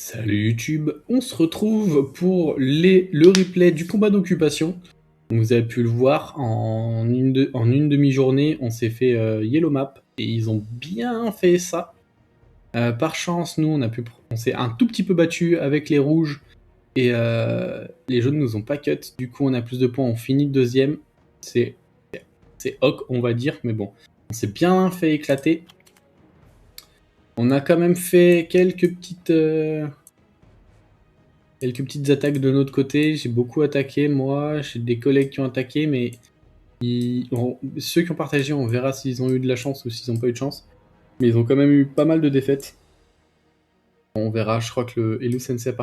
Salut YouTube, on se retrouve pour le replay du combat d'occupation. Vous avez pu le voir, en une demi-journée, on s'est fait Yellow Map, et ils ont bien fait ça. Par chance, nous, on s'est un tout petit peu battu avec les rouges, et les jaunes nous ont pas cut. Du coup, on a plus de points, on finit deuxième. C'est hoc, on va dire, mais bon, on s'est bien fait éclater. On a quand même fait quelques petites attaques de notre côté. J'ai beaucoup attaqué, moi. J'ai des collègues qui ont attaqué, mais ceux qui ont partagé, on verra s'ils ont eu de la chance ou s'ils n'ont pas eu de chance. Mais ils ont quand même eu pas mal de défaites. On verra, je crois que le Elu Sensei a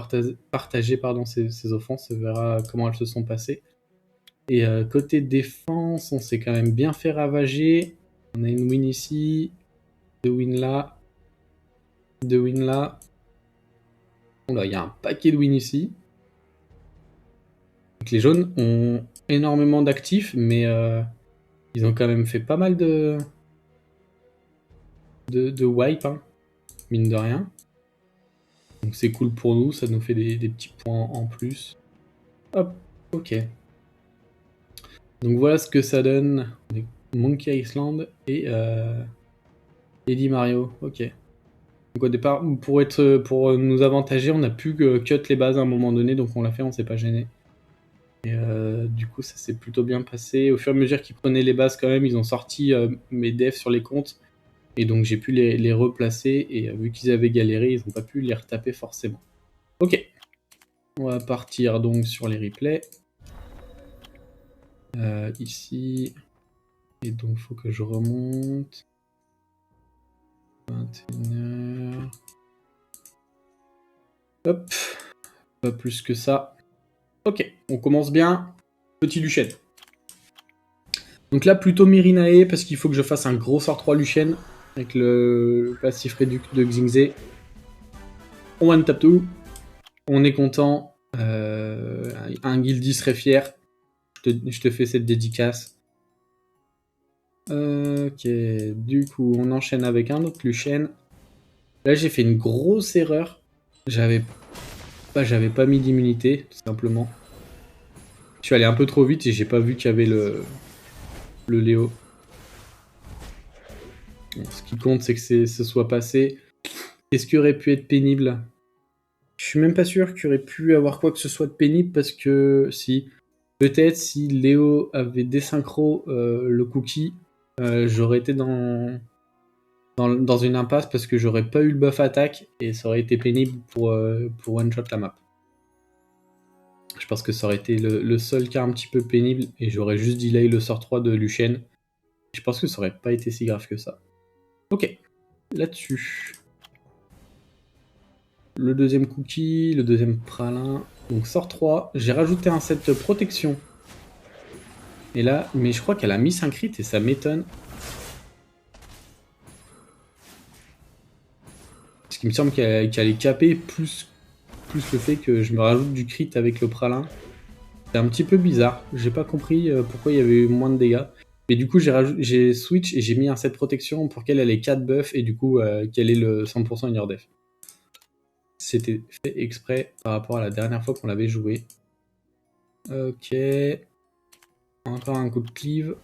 partagé ses offenses. On verra comment elles se sont passées. Et côté défense, on s'est quand même bien fait ravager. On a une win ici, deux wins là, deux wins là. Là, il y a un paquet de wins ici. Donc, les jaunes ont énormément d'actifs, mais ils ont quand même fait pas mal de wipe, hein, mine de rien. Donc c'est cool pour nous, ça nous fait des petits points en plus. Hop, ok. Donc voilà ce que ça donne. Monkey Island et Eddie Mario, ok. Donc au départ, pour nous avantager, on a pu cut les bases à un moment donné, donc on l'a fait, on s'est pas gêné. Et du coup, ça s'est plutôt bien passé. Au fur et à mesure qu'ils prenaient les bases quand même, ils ont sorti mes devs sur les comptes. Et donc j'ai pu les replacer, et vu qu'ils avaient galéré, ils n'ont pas pu les retaper forcément. Ok. On va partir donc sur les replays. Ici. Et donc il faut que je remonte. 21h. Hop. Pas plus que ça. Ok, on commence bien. Petit Luchen. Donc là, plutôt Mirinae, parce qu'il faut que je fasse un gros sort 3 Luchen, avec le passif réduc de Xingze. On one tap tout. On est content. Un Guildy serait fier. Je te fais cette dédicace. Ok, du coup, on enchaîne avec un autre Luchen. Là, j'ai fait une grosse erreur. J'avais pas mis d'immunité, tout simplement. Je suis allé un peu trop vite et j'ai pas vu qu'il y avait le Léo. Bon, ce qui compte, c'est que ce soit passé. Qu'est-ce qui aurait pu être pénible? Je suis même pas sûr qu'il aurait pu avoir quoi que ce soit de pénible, parce que si... Peut-être si Léo avait désynchro le cookie, j'aurais été dans une impasse, parce que j'aurais pas eu le buff attaque et ça aurait été pénible pour one-shot la map. Je pense que ça aurait été le seul cas un petit peu pénible, et j'aurais juste delay le sort 3 de Luchen. Je pense que ça aurait pas été si grave que ça. Ok, là-dessus. Le deuxième cookie, le deuxième pralin. Donc sort 3, j'ai rajouté un set protection. Et là, mais je crois qu'elle a mis un crit et ça m'étonne. Parce qu'il me semble qu'elle allait caper plus le fait que je me rajoute du crit avec le pralin. C'est un petit peu bizarre. J'ai pas compris pourquoi il y avait eu moins de dégâts. Mais du coup, j'ai switch et j'ai mis un set protection pour qu'elle ait 4 buffs, et du coup, qu'elle ait le 100% inner def. C'était fait exprès par rapport à la dernière fois qu'on l'avait joué. Ok. Encore un coup de cleave.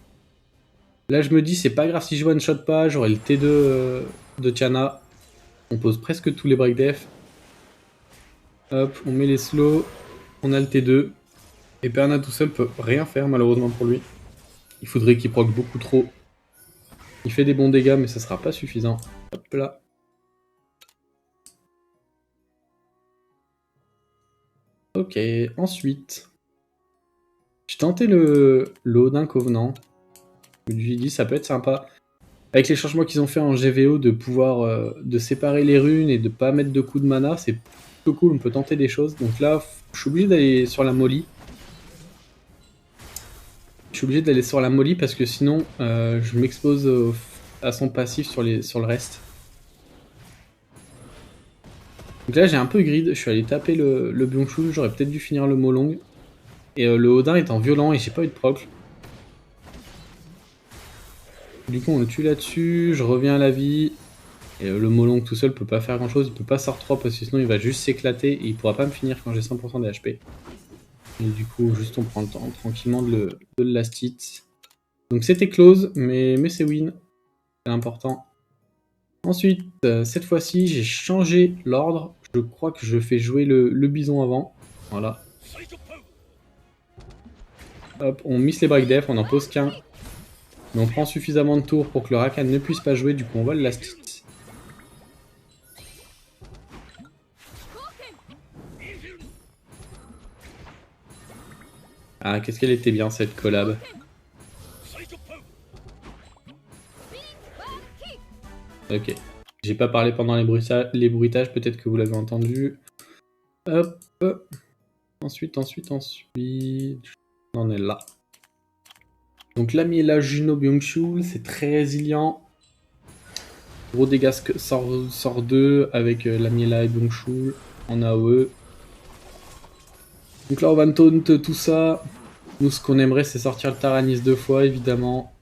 Là, je me dis, c'est pas grave si je one-shot pas, j'aurai le T2 de Tiana. On pose presque tous les break def. Hop, on met les slows. On a le T2. Et Perna tout seul peut rien faire, malheureusement pour lui. Il faudrait qu'il proc beaucoup trop. Il fait des bons dégâts, mais ça sera pas suffisant. Hop là. Ok, ensuite. J'ai tenté le Odin Covenant. Je me suis dit, ça peut être sympa. Avec les changements qu'ils ont fait en GVO, de pouvoir de séparer les runes et de pas mettre de coups de mana, c'est plutôt cool, on peut tenter des choses. Donc là, je suis obligé d'aller sur la molly. Je suis obligé d'aller sur la molly parce que sinon, je m'expose à son passif sur le reste. Donc là, j'ai un peu grid, je suis allé taper le Byung-Chul, j'aurais peut-être dû finir le Molong. Et le Odin étant violent et j'ai pas eu de proc. Du coup, on le tue là-dessus, je reviens à la vie. Et le Molong tout seul peut pas faire grand chose, il peut pas sortir 3 parce que sinon il va juste s'éclater et il pourra pas me finir quand j'ai 100% des HP. Et du coup, juste on prend le temps tranquillement de le last hit. Donc c'était close, mais c'est win. C'est important. Ensuite, cette fois-ci, j'ai changé l'ordre. Je crois que je fais jouer le bison avant. Voilà. Hop, on miss les break def, on en pose qu'un. Mais on prend suffisamment de tours pour que le Rakan ne puisse pas jouer, du coup on va le last hit. Ah, qu'est-ce qu'elle était bien cette collab. Ok. J'ai pas parlé pendant les bruitages, peut-être que vous l'avez entendu. Hop. Ensuite. On en est là. Donc Lamiela Juno Byung-Chul, c'est très résilient. Gros dégâts sort 2 avec Lamiela et Byung-Chul en AOE. Donc là on va taunt tout ça. Nous ce qu'on aimerait c'est sortir le Taranis 2 fois évidemment.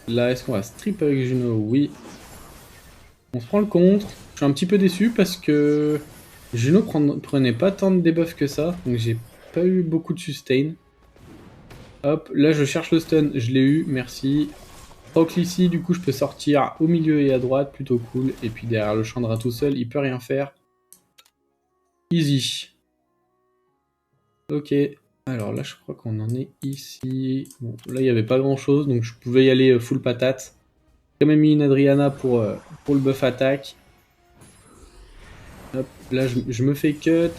Là est-ce qu'on va strip avec Juno? Oui. On se prend le contre. Je suis un petit peu déçu parce que Juno prenait pas tant de debuff que ça. Donc j'ai pas eu beaucoup de sustain. Hop, là je cherche le stun, je l'ai eu, merci. Proc ici, du coup je peux sortir au milieu et à droite, plutôt cool. Et puis derrière le Chandra tout seul, il peut rien faire. Easy. Ok, alors là je crois qu'on en est ici. Bon, là il n'y avait pas grand chose, donc je pouvais y aller full patate. J'ai quand même mis une Adriana pour le buff attaque. Hop, là je me fais cut.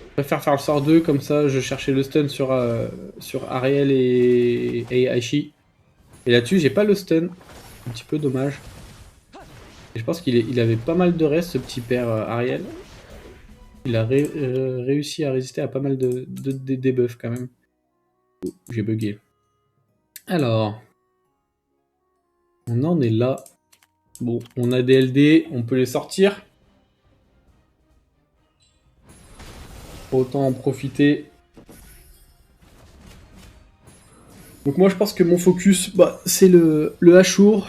Je préfère faire le sort 2, comme ça je cherchais le stun sur Ariel et Aishi. Et là-dessus j'ai pas le stun, un petit peu dommage. Et je pense qu'il avait pas mal de reste ce petit père Ariel. Il a réussi à résister à pas mal de debuffs quand même. Oh, j'ai bugué. Alors, on en est là. Bon, on a des LD, on peut les sortir. Autant en profiter. Donc moi je pense que mon focus, c'est le Ashur.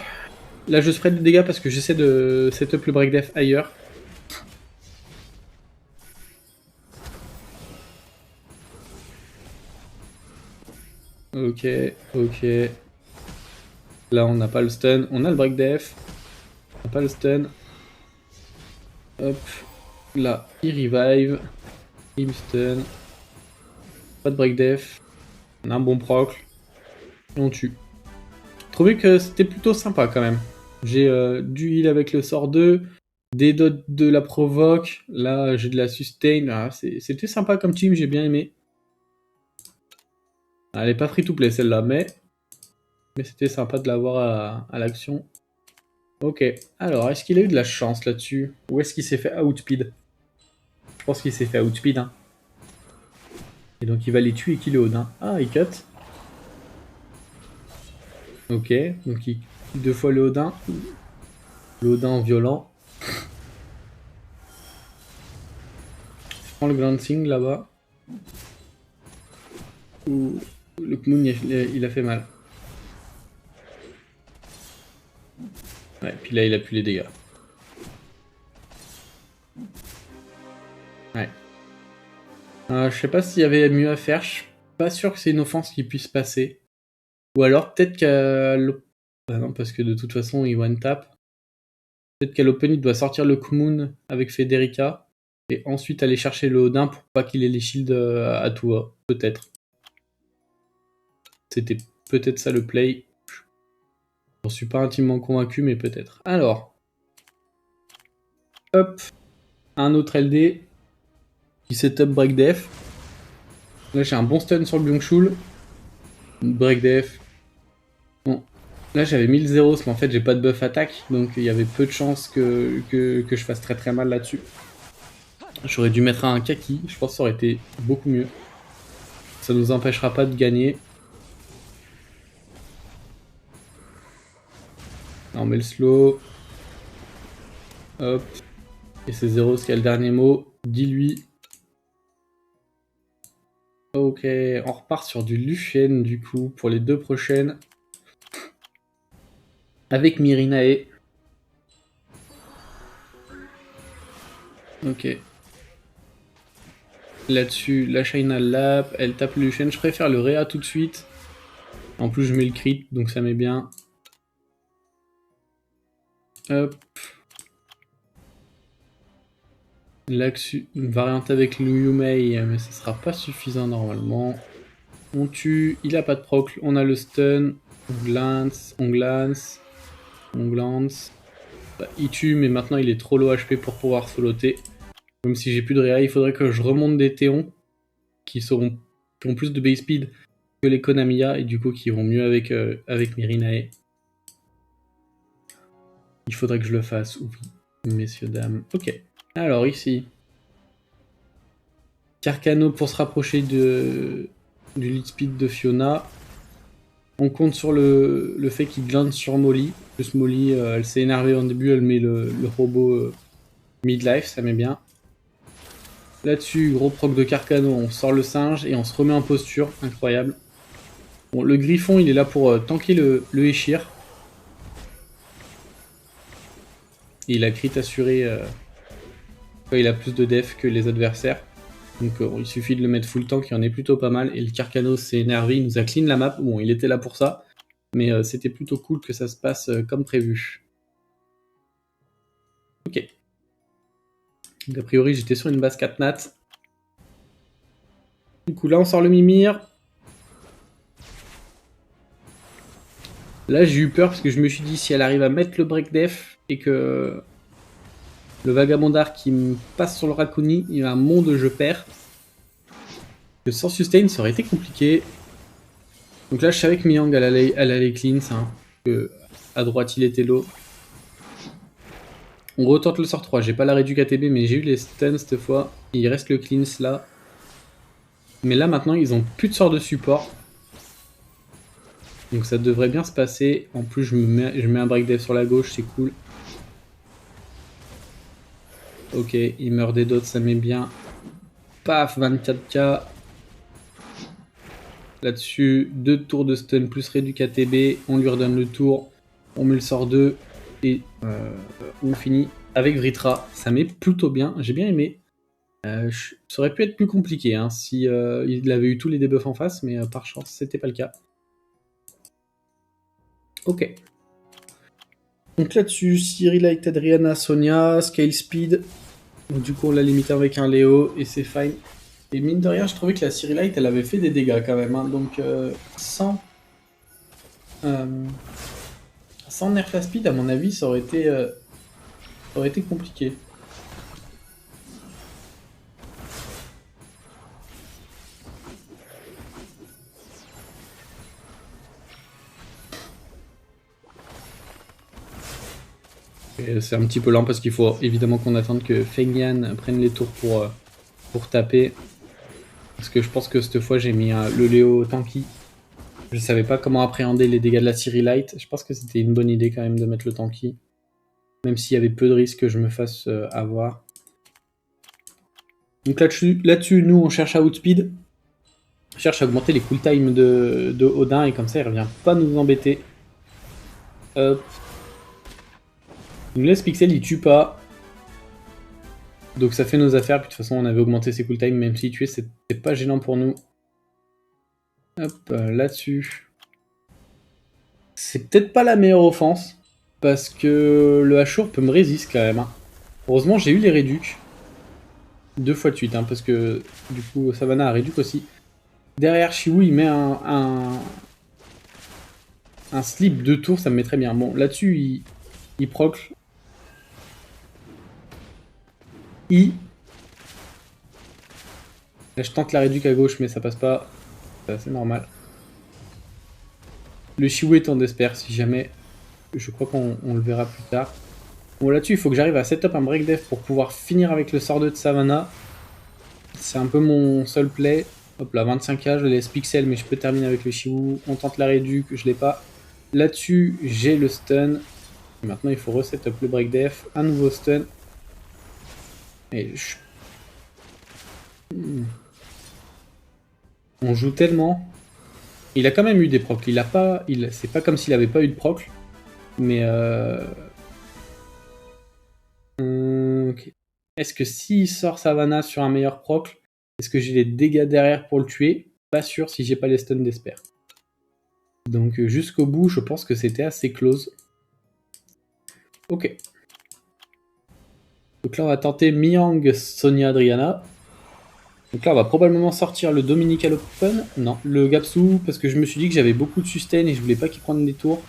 Là je spread des dégâts parce que j'essaie de setup le break def ailleurs. Ok. Là on n'a pas le stun, on a le break def. On n'a pas le stun. Hop. Là, il revive. Il me stun. Pas de break def. On a un bon proc. Et on tue. Je trouvais que c'était plutôt sympa quand même. J'ai du heal avec le sort 2, des dots de la provoque, là j'ai de la sustain, c'était sympa comme team, j'ai bien aimé. Elle est pas free to play celle-là, mais c'était sympa de l'avoir à l'action. Ok, alors est-ce qu'il a eu de la chance là-dessus? Ou est-ce qu'il s'est fait outspeed? Je pense qu'il s'est fait outspeed. Hein. Et donc il va les tuer et qu'il est Odin. Ah, il cut. Ok, donc il deux fois le Odin. Le Odin violent. Je prends le glancing là-bas. Ouh, le Kmoon il a fait mal. Ouais, puis là il a plus les dégâts. Ouais. Je sais pas s'il y avait mieux à faire, je suis pas sûr que c'est une offense qui puisse passer. Ou alors peut-être qu'à bah non, parce que de toute façon il one tap. Peut-être qu'à l'open il doit sortir le Kmoon avec Federica. Et ensuite aller chercher le Odin pour pas qu'il ait les shields à tout va. Peut-être. C'était peut-être ça le play. J'en suis pas intimement convaincu, mais peut-être. Alors. Hop. Un autre LD. Qui setup break def. Là j'ai un bon stun sur le Byung-Chul. Break def. Bon. Là j'avais 1000 0, mais en fait j'ai pas de buff attaque. Donc il y avait peu de chances que je fasse très très mal là-dessus. J'aurais dû mettre un kaki. Je pense que ça aurait été beaucoup mieux. Ça nous empêchera pas de gagner. Là, on met le slow. Hop. Et c'est 0 ce qui a le dernier mot. Dis-lui. Ok, on repart sur du Lucienne du coup pour les 2 prochaines. Avec Mirinae. Ok. Là-dessus, la Shaina Lap, elle tape le Lucienne. Je préfère le Réa tout de suite. En plus, je mets le crit, donc ça met bien. Hop. Là-dessus, une variante avec Yumei, mais ça sera pas suffisant normalement. On tue, il a pas de proc, on a le stun. On glance, on glance, on glance. Bah, il tue, mais maintenant il est trop low HP pour pouvoir soloter. Même si j'ai plus de réa, il faudrait que je remonte des Théons qui ont plus de base speed que les Konamiya et du coup qui vont mieux avec Mirinae. Il faudrait que je le fasse, oui, messieurs, dames. Ok. Alors ici, Carcano pour se rapprocher du lead speed de Fiona. On compte sur le fait qu'il glande sur Molly. Plus Molly, elle s'est énervée en début, elle met le robot midlife, ça met bien. Là-dessus, gros proc de Carcano, on sort le singe et on se remet en posture, incroyable. Bon, le griffon, il est là pour tanker le Eshir. Et il a crit assuré quand il a plus de def que les adversaires. Donc il suffit de le mettre full tank, il en est plutôt pas mal. Et le Carcano s'est énervé, il nous a clean la map. Bon, il était là pour ça, mais c'était plutôt cool que ça se passe comme prévu. Ok. Donc, a priori, j'étais sur une base 4 nat. Du coup, là, on sort le Mimir. Là, j'ai eu peur parce que je me suis dit, si elle arrive à mettre le break def et que le Vagabondard qui me passe sur le Rakuni, il y a un monde je perds. Que sans sustain, ça aurait été compliqué. Donc là, je savais que Miang, elle allait cleanse. Hein, que à droite, il était low. On retente le sort 3. J'ai pas la réduc ATB, mais j'ai eu les stuns cette fois. Il reste le cleanse là. Mais là, maintenant, ils ont plus de sort de support. Donc ça devrait bien se passer. En plus, je mets un break dev sur la gauche, c'est cool. Ok, il meurt des dots, ça met bien. Paf, 24k. Là-dessus, 2 tours de stun plus réduc ATB. On lui redonne le tour. On met le sort 2. Et on finit avec Vritra. Ça met plutôt bien. J'ai bien aimé. Ça aurait pu être plus compliqué hein, si il avait eu tous les debuffs en face, mais par chance, c'était pas le cas. Ok. Donc là-dessus, Cyril avec Adriana, Sonia, Scale Speed. Donc du coup, on l'a limité avec un Léo et c'est fine. Et mine de rien, je trouvais que la Cyrilite, elle avait fait des dégâts quand même. Hein. Donc sans nerf à speed, à mon avis, ça aurait été compliqué. C'est un petit peu lent parce qu'il faut évidemment qu'on attende que Feng Yan prenne les tours pour taper. Parce que je pense que cette fois j'ai mis le Léo tanky. Je savais pas comment appréhender les dégâts de la Cyrilite. Je pense que c'était une bonne idée quand même de mettre le tanky. Même s'il y avait peu de risques que je me fasse avoir. Donc là-dessus, nous on cherche à outspeed. On cherche à augmenter les cool time de Odin et comme ça il revient pas nous embêter. Hop. Il nous laisse Pixel, il tue pas. Donc ça fait nos affaires, puis de toute façon on avait augmenté ses cool time, même si tuer c'était pas gênant pour nous. Hop, là-dessus. C'est peut-être pas la meilleure offense, parce que le Ashur peut me résister quand même. Hein. Heureusement j'ai eu les réducs. 2 fois de suite, hein, parce que du coup Savannah a réduc aussi. Derrière Shiwu il met un slip 2 tours, ça me met très bien. Bon là-dessus il proc. Là, je tente la réduc à gauche, mais ça passe pas. C'est assez normal. Le Shiwu est en despair, si jamais. Je crois qu'on le verra plus tard. Bon, là-dessus, il faut que j'arrive à setup un break def pour pouvoir finir avec le sort 2 de Savannah. C'est un peu mon seul play. Hop là, 25k, je laisse pixel, mais je peux terminer avec le Shiwu. On tente la réduc, je l'ai pas. Là-dessus, j'ai le stun. Et maintenant, il faut resetup le break def. Un nouveau stun. Et je... On joue tellement. Il a quand même eu des procs. Il a pas, c'est pas comme s'il avait pas eu de proc. Mais ok. Est-ce que s'il sort Savannah sur un meilleur proc, est-ce que j'ai les dégâts derrière pour le tuer? Pas sûr si j'ai pas les stuns d'Esper. Donc jusqu'au bout, je pense que c'était assez close. Ok. Donc là, on va tenter Miang, Sonia, Adriana. Donc là, on va probablement sortir le Dominique à l'open. Non, le Gapsu, parce que je me suis dit que j'avais beaucoup de sustain et je voulais pas qu'il prenne des tours.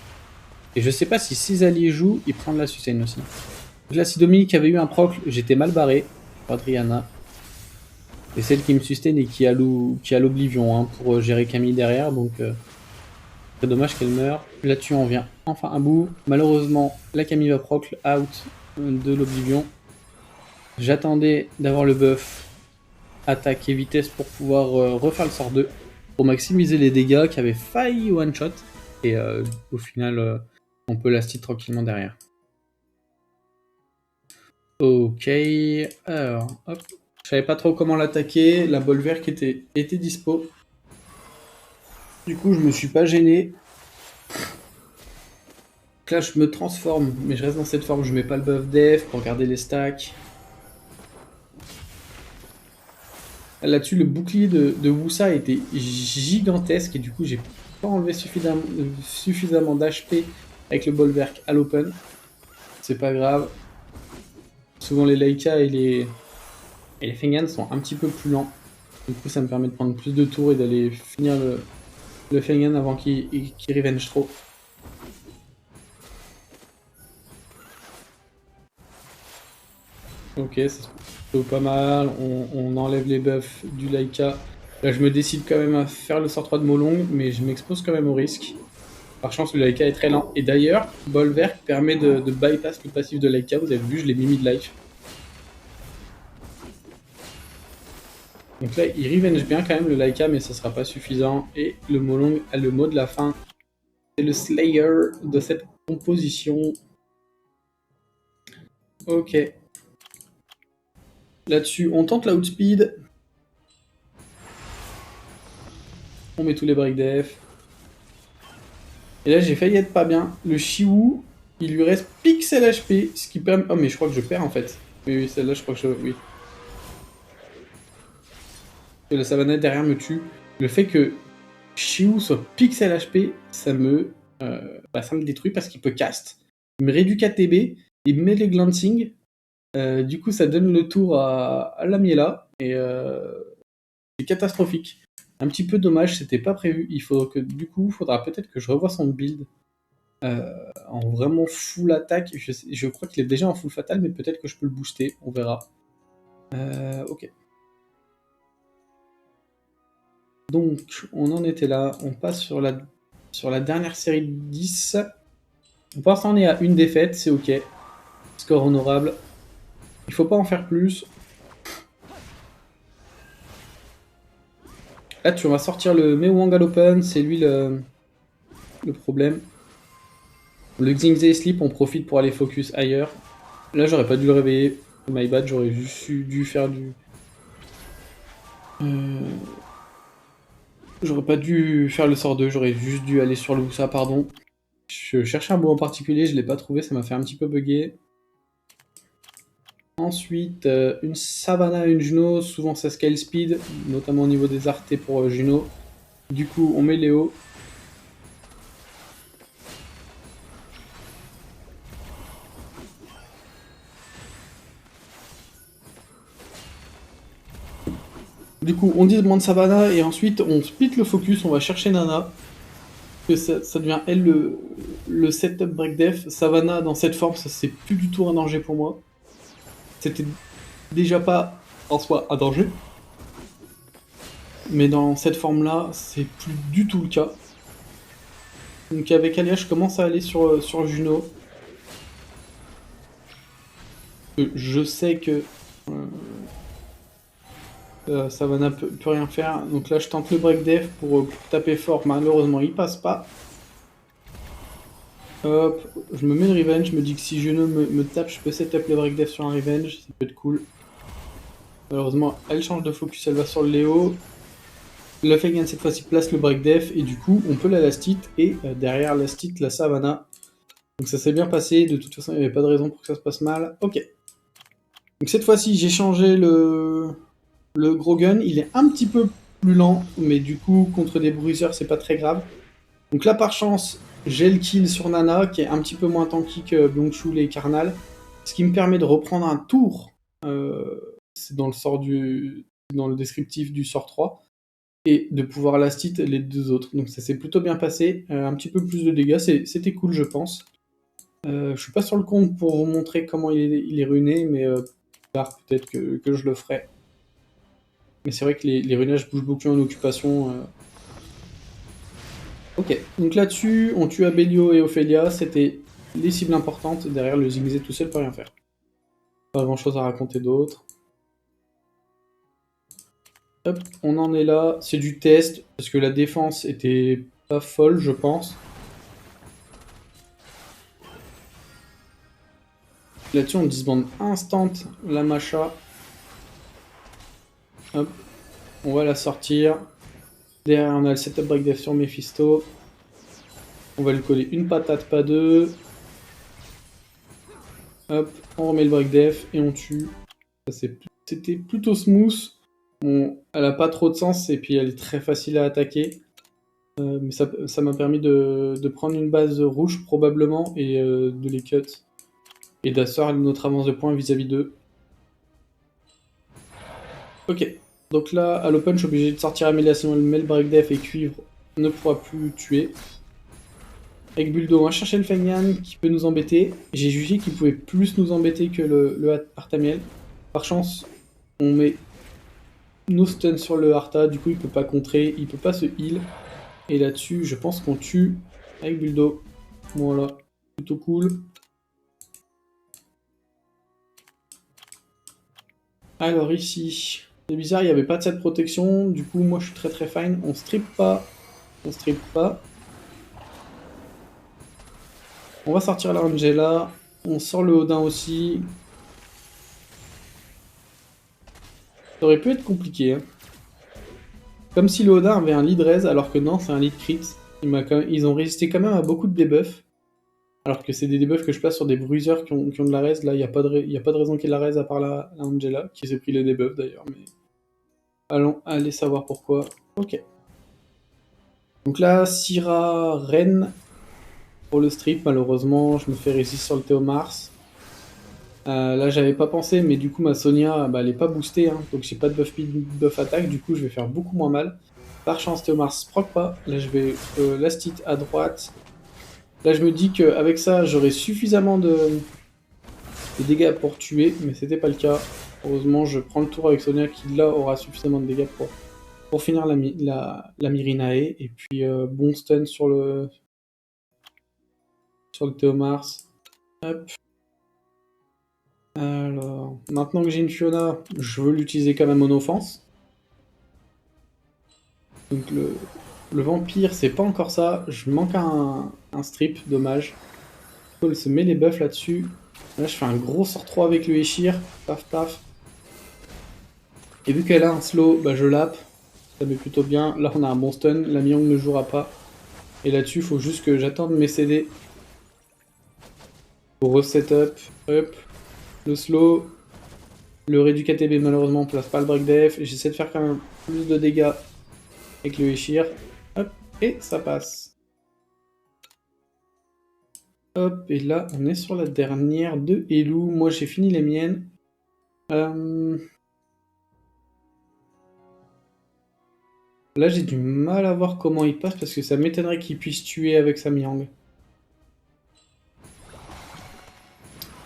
Et je sais pas si 6 alliés jouent, il prend de la sustain aussi. Donc là, si Dominique avait eu un proc, j'étais mal barré. Adriana. Et celle qui me sustain et qui a l'Oblivion hein, pour gérer Camille derrière. Donc c'est dommage qu'elle meure. Là-dessus, on vient enfin à bout. Malheureusement, la Camille va proc out de l'Oblivion. J'attendais d'avoir le buff attaque et vitesse pour pouvoir refaire le sort 2 pour maximiser les dégâts qui avaient failli one shot et au final on peut last tranquillement derrière. Ok, alors hop, je savais pas trop comment l'attaquer, la Bolverk était dispo. Du coup je me suis pas gêné. Donc là je me transforme, mais je reste dans cette forme, je mets pas le buff def pour garder les stacks. Là-dessus, le bouclier de Wusa était gigantesque et du coup, j'ai pas enlevé suffisamment d'HP avec le Bolverk à l'open. C'est pas grave. Souvent, les Leica et les Fengan sont un petit peu plus lents. Du coup, ça me permet de prendre plus de tours et d'aller finir le Fengan avant qu'il revenge trop. Ok, c'est plutôt pas mal. On enlève les buffs du Leica. Là, je me décide quand même à faire le sort 3 de Molong, mais je m'expose quand même au risque. Par chance, le Leica est très lent. Et d'ailleurs, Bolverk permet de bypass le passif de Leica. Vous avez vu, je l'ai mis mid-life. Donc là, il revenge bien quand même le Leica, mais ça sera pas suffisant. Et le Molong a le mot de la fin. C'est le Slayer de cette composition. Ok. Là-dessus, on tente la outspeed. On met tous les break def. Et là, j'ai failli être pas bien. Le Shiwu, il lui reste pixel HP, ce qui permet... Oh, mais je crois que je perds en fait. Oui, celle-là, je crois que je... Oui. Et la Savannah derrière me tue. Le fait que Shiwu soit pixel HP, ça me détruit parce qu'il peut cast. Il me réduit KTB, il met les glancing. Du coup, ça donne le tour à la Miela. Et c'est catastrophique. Un petit peu dommage, c'était pas prévu. Du coup, faudra peut-être que je revoie son build. En vraiment full attaque. Je crois qu'il est déjà en full fatal, mais peut-être que je peux le booster, on verra. Ok. Donc, on en était là. On passe sur la dernière série de 10. Pour l'instant, on est à une défaite, c'est ok. Score honorable. Il faut pas en faire plus. Là, tu vas sortir le Mewang à l'open, c'est lui le problème. Le Xingze Sleep, on profite pour aller focus ailleurs. Là, j'aurais pas dû le réveiller. My bad, j'aurais juste dû faire du... J'aurais pas dû faire le sort 2, j'aurais juste dû aller sur le Wusa, pardon. Je cherchais un mot en particulier, je l'ai pas trouvé, ça m'a fait un petit peu bugger. Ensuite, une Savannah, une Juno, souvent ça scale speed, notamment au niveau des artés pour Juno. Du coup, on met Léo. Du coup, on dit demande Savannah et ensuite on split le focus, on va chercher Nana. Que ça devient elle le setup break def. Savannah dans cette forme, ça c'est plus du tout un danger pour moi. C'était déjà pas en soi un danger. Mais dans cette forme-là, c'est plus du tout le cas. Donc avec Alia, je commence à aller sur Juno. Je sais que Savannah peut rien faire. Donc là, je tente le break def pour taper fort. Malheureusement, il passe pas. Hop, je me mets le revenge. Je me dis que si Juno me tape, je peux setup le break def sur un revenge. Ça peut être cool. Malheureusement, elle change de focus. Elle va sur le Léo. Le Feigan cette fois-ci place le break def et du coup on peut la last hit et derrière last hit la Savannah. Donc ça s'est bien passé, de toute façon il n'y avait pas de raison pour que ça se passe mal. Ok. Donc cette fois-ci j'ai changé le gros gun, il est un petit peu plus lent, mais du coup contre des bruiseurs c'est pas très grave. Donc là par chance j'ai le kill sur Nana qui est un petit peu moins tanky que Byung-Chul et Karnal. Ce qui me permet de reprendre un tour. C'est dans le descriptif du sort 3 et de pouvoir last hit les deux autres. Donc ça s'est plutôt bien passé, un petit peu plus de dégâts, c'était cool je pense. Je suis pas sur le compte pour vous montrer comment il est ruiné, mais plus tard peut-être que je le ferai. Mais c'est vrai que les ruinages bougent beaucoup en occupation. Ok, donc là-dessus, on tue Abelio et Ophelia, c'était les cibles importantes, derrière le Zingzé tout seul peut rien faire. Pas grand chose à raconter d'autre. Hop, on en est là, c'est du test, parce que la défense était pas folle, je pense. Là-dessus, on disbande instant la Macha. Hop, on va la sortir. Derrière, on a le setup break def sur Mephisto. On va lui coller une patate, pas deux. Hop, on remet le break def et on tue. C'était plutôt smooth. Bon, elle a pas trop de sens et puis elle est très facile à attaquer. Mais ça m'a permis de prendre une base rouge probablement et de les cut. Et d'asseoir notre avance de points vis-à-vis d'eux. Ok, donc là à l'open je suis obligé de sortir Amelia sinon le mail break def et cuivre ne pourra plus tuer. Avec Buldo, on va chercher le Fengyan qui peut nous embêter. J'ai jugé qu'il pouvait plus nous embêter que le Artamiel. Par chance, on met nos stuns sur le Arta, du coup il peut pas contrer, il peut pas se heal. Et là-dessus, je pense qu'on tue avec Buldo. Voilà, plutôt cool. Alors ici, c'est bizarre, il n'y avait pas de cette protection, du coup moi je suis très très fine. On strip pas, on strip pas. On va sortir la Angela, on sort le Odin aussi. Ça aurait pu être compliqué. Hein. Comme si le Odin avait un lead raise, alors que non, c'est un lead crit. Ils ont résisté quand même à beaucoup de debuffs. Alors que c'est des debuffs que je place sur des bruiseurs qui ont de la raise. Là, il n'y a, pas de raison qu'il y ait de la raise à part la Angela, qui s'est pris les debuffs d'ailleurs. Mais allons aller savoir pourquoi. Ok. Donc là, Syra, Ren pour le strip, malheureusement, je me fais résister sur le Théomars. Là, j'avais pas pensé, mais du coup, ma Sonia, bah, elle est pas boostée, hein, donc j'ai pas de buff speed, buff attaque, du coup, je vais faire beaucoup moins mal. Par chance, Théomars proc pas. Là, je vais last hit à droite. Là, je me dis qu'avec ça, j'aurai suffisamment de dégâts pour tuer, mais c'était pas le cas. Heureusement, je prends le tour avec Sonia qui, là, aura suffisamment de dégâts pour finir la Mirinae. Et puis, bon stun sur le Théomars. Hop. Alors, maintenant que j'ai une Fiona, je veux l'utiliser quand même en offense. Donc le vampire, c'est pas encore ça. Je manque un strip, dommage. Paul se met les buffs là-dessus. Là, je fais un gros sort 3 avec le Eshir. Paf, paf. Et vu qu'elle a un slow, bah, je lappe. Ça met plutôt bien. Là, on a un bon stun. La Myong ne jouera pas. Et là-dessus, il faut juste que j'attende mes CD. Pour reset-up. Hop. Le slow. Le réduit KTB, malheureusement, on place pas le break def. J'essaie de faire quand même plus de dégâts avec le Eshir. Hop. Et ça passe. Hop. Et là, on est sur la dernière de Elou. Moi, j'ai fini les miennes. Là, j'ai du mal à voir comment il passe parce que ça m'étonnerait qu'il puisse tuer avec sa Miang.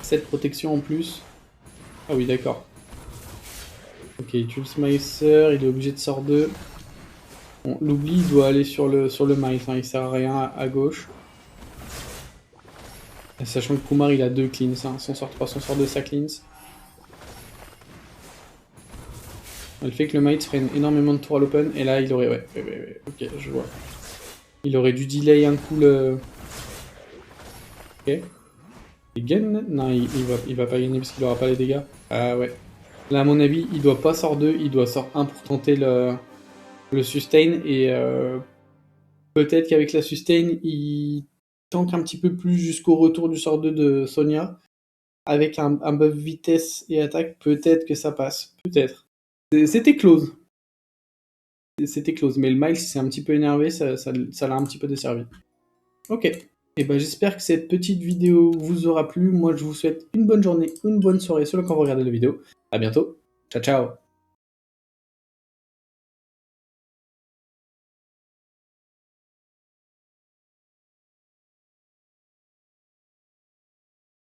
Cette protection en plus. Ah oui, d'accord. Ok, il tue le Smicer, il est obligé de sort 2. Bon, l'oubli, il doit aller sur le Mice, hein, il sert à rien à gauche. Sachant que Kumar, il a 2 cleans, hein, son sort 3, son sort 2, ça cleans. Le fait que le Might freine énormément de tours à l'open, et là, il aurait... Ouais, ok, je vois. Il aurait dû delay un coup le... Ok. Il gagne? Non, il va pas gagner parce qu'il aura pas les dégâts. Ah ouais. Là, à mon avis, il doit pas sort 2, il doit sort 1 pour tenter le le sustain, et peut-être qu'avec la sustain, il tank un petit peu plus jusqu'au retour du sort 2 de Sonia. Avec un buff vitesse et attaque, peut-être que ça passe. Peut-être. C'était close. C'était close, mais le Miles s'est un petit peu énervé, ça l'a un petit peu desservi. Ok. Et ben j'espère que cette petite vidéo vous aura plu. Moi je vous souhaite une bonne journée, une bonne soirée selon quand vous regardez la vidéo. À bientôt. Ciao ciao.